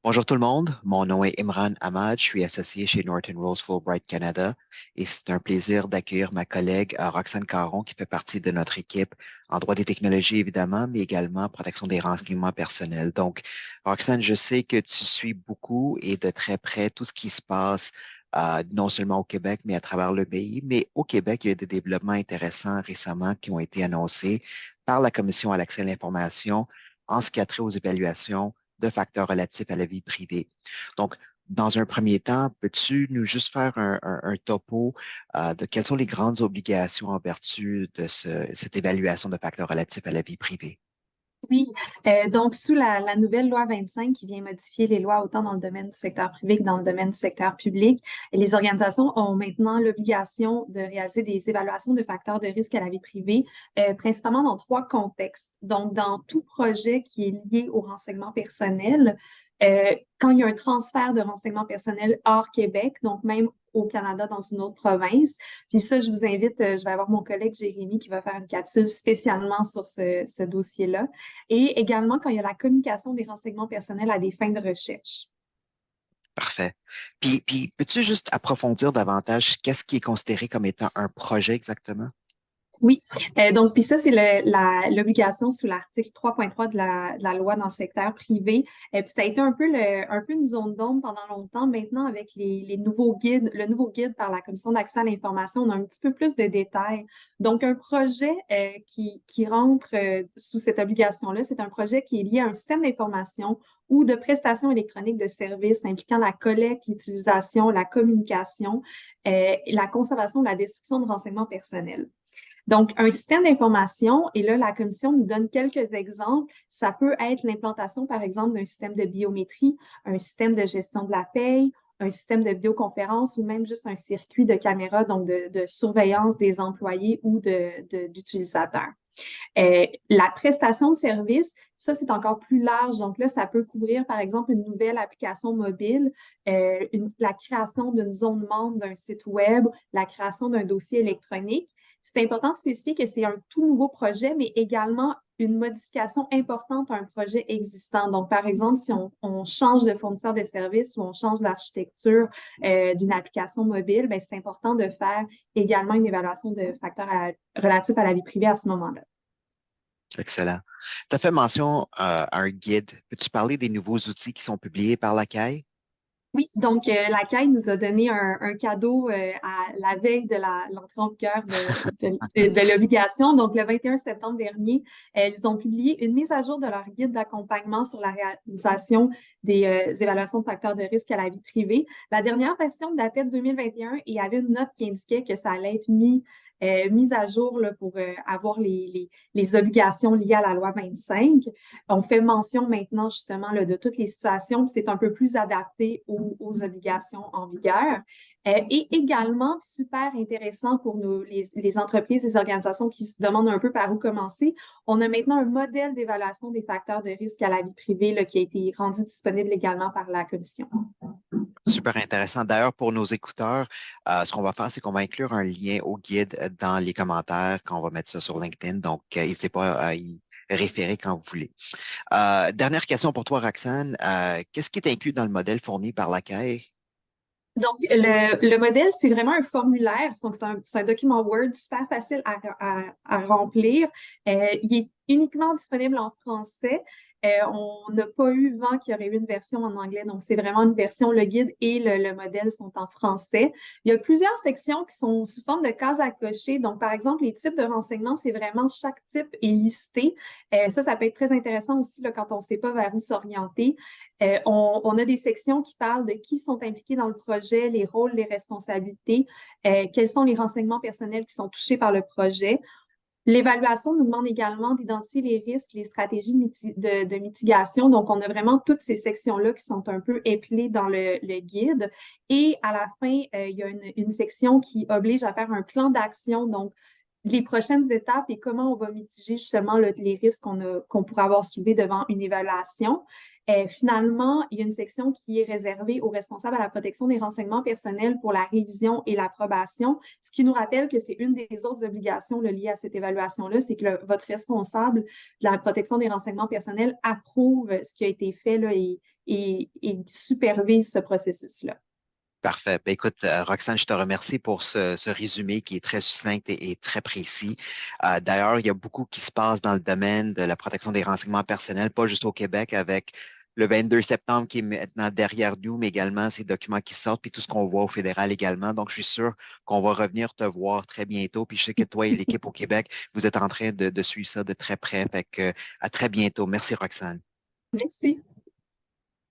Bonjour tout le monde, mon nom est Imran Ahmad, je suis associé chez Norton Rose Fulbright Canada et c'est un plaisir d'accueillir ma collègue Roxane Caron qui fait partie de notre équipe en droit des technologies évidemment, mais également protection des renseignements personnels. Donc, Roxane, je sais que tu suis beaucoup et de très près tout ce qui se passe non seulement au Québec, mais à travers le pays. Mais au Québec, il y a eu des développements intéressants récemment qui ont été annoncés par la Commission à l'accès à l'information en ce qui a trait aux évaluations de facteurs relatifs à la vie privée. Donc, dans un premier temps, peux-tu nous juste faire un topo de quelles sont les grandes obligations en vertu de cette évaluation de facteurs relatifs à la vie privée? Oui, donc sous la nouvelle loi 25 qui vient modifier les lois autant dans le domaine du secteur privé que dans le domaine du secteur public, les organisations ont maintenant l'obligation de réaliser des évaluations de facteurs de risque à la vie privée, principalement dans trois contextes. Donc, dans tout projet qui est lié au renseignement personnel, quand il y a un transfert de renseignements personnels hors Québec, donc même au Canada dans une autre province. Puis ça, je vous invite, je vais avoir mon collègue Jérémy qui va faire une capsule spécialement sur ce dossier-là. Et également quand il y a la communication des renseignements personnels à des fins de recherche. Parfait. Puis peux-tu juste approfondir davantage qu'est-ce qui est considéré comme étant un projet exactement? Oui, donc puis ça, c'est l'obligation sous l'article 3.3 de la loi dans le secteur privé. Puis ça a été un peu une zone d'ombre pendant longtemps. Maintenant, avec les nouveaux guides, le nouveau guide par la Commission d'accès à l'information, on a un petit peu plus de détails. Donc, un projet qui rentre sous cette obligation-là, c'est un projet qui est lié à un système d'information ou de prestations électroniques de services impliquant la collecte, l'utilisation, la communication, la conservation, la destruction de renseignements personnels. Donc, un système d'information, et là, la commission nous donne quelques exemples. Ça peut être l'implantation, par exemple, d'un système de biométrie, un système de gestion de la paye, un système de vidéoconférence ou même juste un circuit de caméra, donc de surveillance des employés ou d'utilisateurs. La prestation de service, ça, c'est encore plus large. Donc là, ça peut couvrir, par exemple, une nouvelle application mobile, la création d'une zone membre d'un site web, la création d'un dossier électronique. C'est important de spécifier que c'est un tout nouveau projet, mais également une modification importante à un projet existant. Donc, par exemple, si on change de fournisseur de services ou on change l'architecture d'une application mobile, ben, c'est important de faire également une évaluation de facteurs relatifs à la vie privée à ce moment-là. Excellent. Tu as fait mention à un guide. Peux-tu parler des nouveaux outils qui sont publiés par la CAI? Oui, donc la CAI nous a donné un cadeau à la veille de l'entrée en vigueur de l'obligation. Donc, le 21 septembre dernier, ils ont publié une mise à jour de leur guide d'accompagnement sur la réalisation des évaluations de facteurs de risque à la vie privée. La dernière version datait de 2021 et il y avait une note qui indiquait que ça allait être mise à jour là, pour avoir les obligations liées à la loi 25. On fait mention maintenant justement là, de toutes les situations, c'est un peu plus adapté aux obligations en vigueur. Et également, super intéressant pour les entreprises, les organisations qui se demandent un peu par où commencer, on a maintenant un modèle d'évaluation des facteurs de risque à la vie privée là, qui a été rendu disponible également par la Commission. Super intéressant. D'ailleurs, pour nos écouteurs, ce qu'on va faire, c'est qu'on va inclure un lien au guide dans les commentaires quand on va mettre ça sur LinkedIn. Donc, n'hésitez pas à y référer quand vous voulez. Dernière question pour toi, Roxane. Qu'est-ce qui est inclus dans le modèle fourni par la CAI? Donc, le modèle, c'est vraiment un formulaire. Donc, c'est un document Word super facile à remplir. Il est uniquement disponible en français. On n'a pas eu vent qu'il y aurait eu une version en anglais. Donc, c'est vraiment une version, le guide et le modèle sont en français. Il y a plusieurs sections qui sont sous forme de cases à cocher. Donc, par exemple, les types de renseignements, c'est vraiment chaque type est listé. Ça peut être très intéressant aussi là, quand on ne sait pas vers où s'orienter. On a des sections qui parlent de qui sont impliqués dans le projet, les rôles, les responsabilités, quels sont les renseignements personnels qui sont touchés par le projet. L'évaluation nous demande également d'identifier les risques, les stratégies de mitigation. Donc, on a vraiment toutes ces sections-là qui sont un peu épelées dans le guide. Et à la fin, il y a une section qui oblige à faire un plan d'action. Donc, les prochaines étapes et comment on va mitiger justement les risques qu'on pourrait avoir soulevés devant une évaluation. Finalement, il y a une section qui est réservée aux responsables à la protection des renseignements personnels pour la révision et l'approbation, ce qui nous rappelle que c'est une des autres obligations liées à cette évaluation-là, c'est que votre responsable de la protection des renseignements personnels approuve ce qui a été fait là, et supervise ce processus-là. Parfait. Ben, écoute, Roxane, je te remercie pour ce résumé qui est très succinct et très précis. D'ailleurs, il y a beaucoup qui se passe dans le domaine de la protection des renseignements personnels, pas juste au Québec, avec le 22 septembre qui est maintenant derrière nous, mais également ces documents qui sortent, puis tout ce qu'on voit au fédéral également. Donc, je suis sûr qu'on va revenir te voir très bientôt. Puis je sais que toi et l'équipe au Québec, vous êtes en train de suivre ça de très près. Fait que, à très bientôt. Merci, Roxane. Merci.